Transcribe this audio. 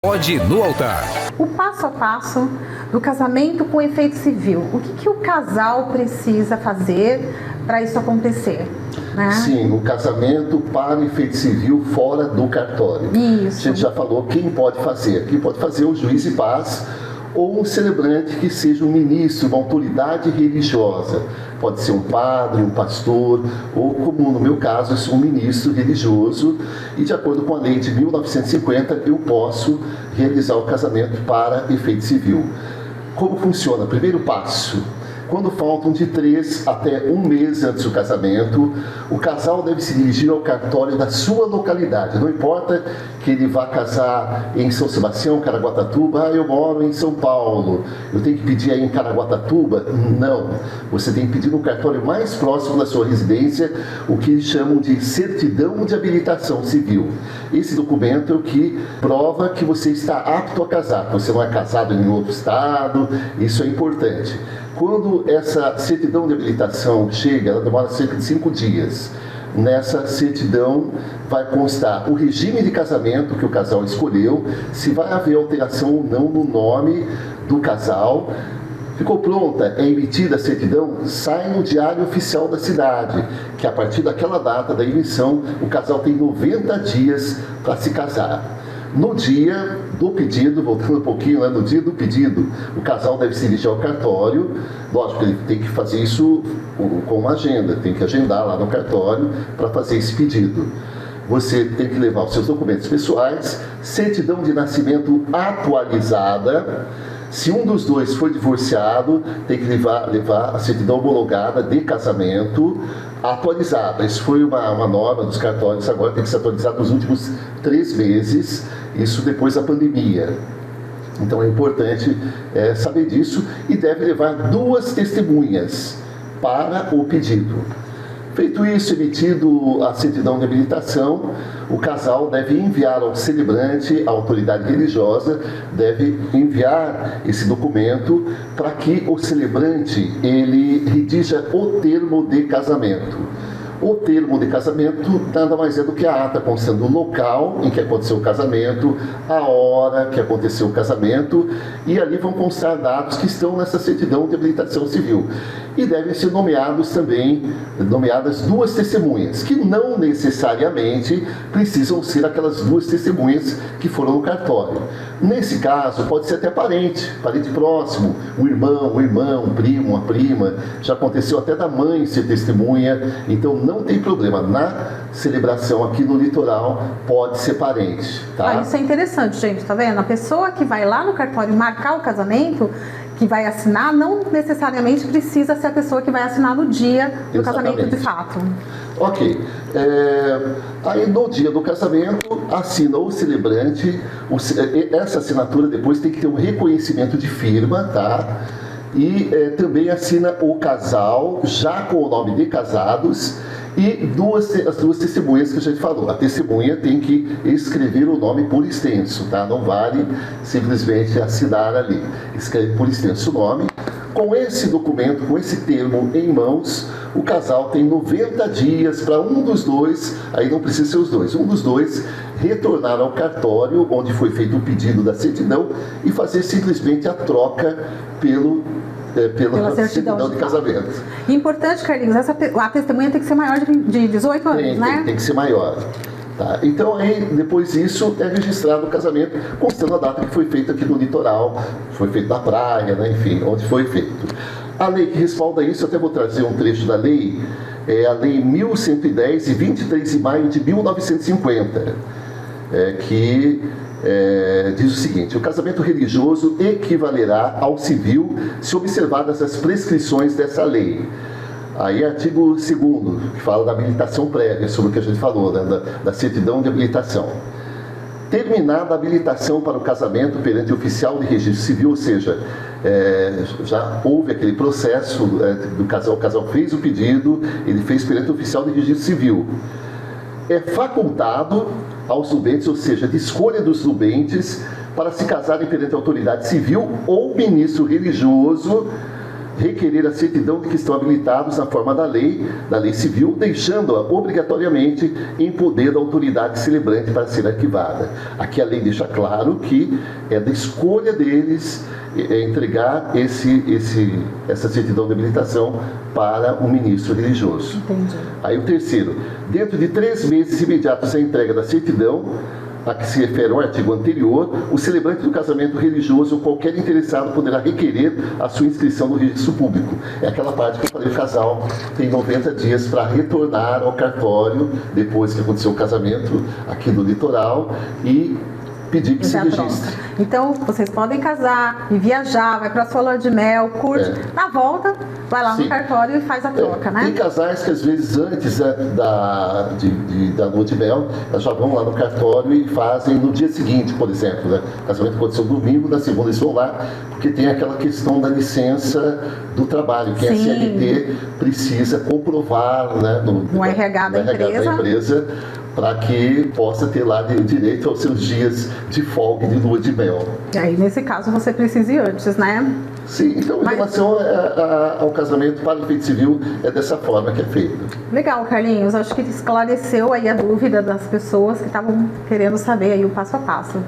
Pode no altar. O passo a passo do casamento com efeito civil. O que o casal precisa fazer para isso acontecer? Né? Sim, o casamento para efeito civil fora do cartório. Isso. A gente já falou quem pode fazer. Quem pode fazer é o juiz de paz ou um celebrante que seja um ministro, uma autoridade religiosa. Pode ser um padre, um pastor, ou como no meu caso, eu sou um ministro religioso e de acordo com a lei de 1950 eu posso realizar o casamento para efeito civil. Como funciona? Primeiro passo. Quando faltam de 3 até 1 mês antes do casamento, o casal deve se dirigir ao cartório da sua localidade. Não importa que ele vá casar em São Sebastião, Caraguatatuba. Eu moro em São Paulo, eu tenho que pedir aí em Caraguatatuba? Não. Você tem que pedir no cartório mais próximo da sua residência, o que eles chamam de certidão de habilitação civil. Esse documento é o que prova que você está apto a casar, que você não é casado em outro estado. Isso é importante. Quando essa certidão de habilitação chega, ela demora cerca de 5 dias. Nessa certidão vai constar o regime de casamento que o casal escolheu, se vai haver alteração ou não no nome do casal. Ficou pronta, é emitida a certidão, sai no Diário Oficial da cidade, que a partir daquela data da emissão, o casal tem 90 dias para se casar. No dia do pedido, voltando um pouquinho, no dia do pedido, o casal deve se dirigir ao cartório. Lógico, ele tem que fazer isso com uma agenda, tem que agendar lá no cartório para fazer esse pedido. Você tem que levar os seus documentos pessoais, certidão de nascimento atualizada. Se um dos dois for divorciado, tem que levar a certidão homologada de casamento atualizada. Isso foi uma norma dos cartórios, agora tem que ser atualizado nos últimos 3 meses, isso depois da pandemia. Então é importante saber disso e deve levar 2 testemunhas para o pedido. Feito isso, emitido a certidão de habilitação, o casal deve enviar ao celebrante, a autoridade religiosa, deve enviar esse documento para que o celebrante ele redija o termo de casamento. O termo de casamento nada mais é do que a ata constando o local em que aconteceu o casamento, a hora que aconteceu o casamento, e ali vão constar dados que estão nessa certidão de habilitação civil. E devem ser nomeadas 2 testemunhas, que não necessariamente precisam ser aquelas 2 testemunhas que foram no cartório. Nesse caso, pode ser até parente próximo, um irmão, um primo, uma prima. Já aconteceu até da mãe ser testemunha, então não tem problema. Na celebração aqui no litoral, pode ser parente. Tá? Isso é interessante, gente, tá vendo? A pessoa que vai lá no cartório marcar o casamento, que vai assinar, não necessariamente precisa ser a pessoa que vai assinar no dia do casamento de fato. Ok. Aí no dia do casamento, assina o celebrante. Essa assinatura depois tem que ter um reconhecimento de firma, tá? E também assina o casal, já com o nome de casados, e as 2 testemunhas que a gente falou. A testemunha tem que escrever o nome por extenso, tá? Não vale simplesmente assinar ali. Escreve por extenso o nome. Com esse documento, com esse termo em mãos, o casal tem 90 dias para um dos dois, aí não precisa ser os dois, um dos dois retornar ao cartório onde foi feito o pedido da certidão e fazer simplesmente a troca pela certidão de casamento. Importante, Carlinhos, a testemunha tem que ser maior de 18 anos, né? Tem que ser maior. Tá? Então, aí, depois disso, é registrado o casamento, constando a data que foi feito aqui no litoral, foi feito na praia, né? Enfim, onde foi feito. A lei que respalda isso, até vou trazer um trecho da lei, é a Lei 1110, de 23 de maio de 1950, que diz o seguinte: o casamento religioso equivalerá ao civil se observadas as prescrições dessa lei. Aí artigo 2º, que fala da habilitação prévia, sobre o que a gente falou, né, da certidão de habilitação. Terminada a habilitação para o casamento perante o oficial de registro civil, ou seja, já houve aquele processo do casal, o casal fez o pedido, ele fez perante o oficial de registro civil. É facultado aos nubentes, ou seja, de escolha dos nubentes, para se casarem perante a autoridade civil ou ministro religioso requerer a certidão de que estão habilitados na forma da lei civil, deixando-a obrigatoriamente em poder da autoridade celebrante para ser arquivada. Aqui a lei deixa claro que é da escolha deles entregar essa certidão de habilitação para o ministro religioso. Entendi. Aí o terceiro, dentro de 3 meses imediatos à entrega da certidão, a que se refere ao artigo anterior, o celebrante do casamento religioso ou qualquer interessado poderá requerer a sua inscrição no registro público. É aquela parte que eu falei, o casal tem 90 dias para retornar ao cartório, depois que aconteceu o casamento aqui no litoral, e pedir que se registre. Então, vocês podem casar e viajar, vai para a sua lua de mel, curte, na volta, vai lá no cartório e faz a troca, né? Tem casais que às vezes antes da lua de mel, já vão lá no cartório e fazem no dia seguinte, por exemplo, né? O casamento aconteceu domingo, na segunda eles vão lá, porque tem aquela questão da licença do trabalho, que a CLT precisa comprovar, né, no RH da empresa, para que possa ter lá direito aos seus dias de folga e de lua de mel. E aí, nesse caso, você precisa ir antes, né? Sim, então em relação ao casamento para o efeito civil, é dessa forma que é feito. Legal, Carlinhos. Acho que esclareceu aí a dúvida das pessoas que estavam querendo saber aí o passo a passo.